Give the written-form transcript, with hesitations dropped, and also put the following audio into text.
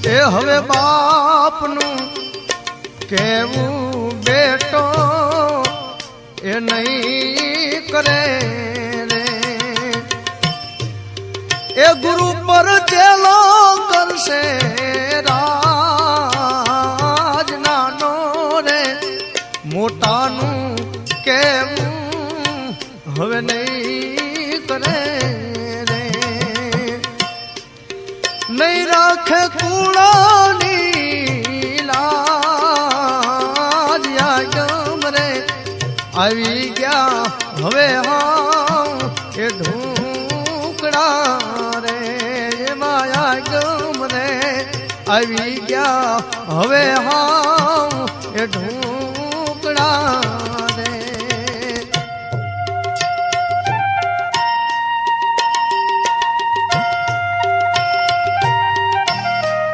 એ હવે બાપનું કેવું બેટો એ નહીં કરે રે એ ગુરુ પર ચેલો કરશે રાજ નાનો રે મોટાનું કેવું હવે નહીં કરે રે નહીં રાખે કુળાની લાજ રે આવી ગયા હવે હા એ ઢોકળા રે માયા ગમ રે આવી ગયા હવે હા એ ઢોકળા રે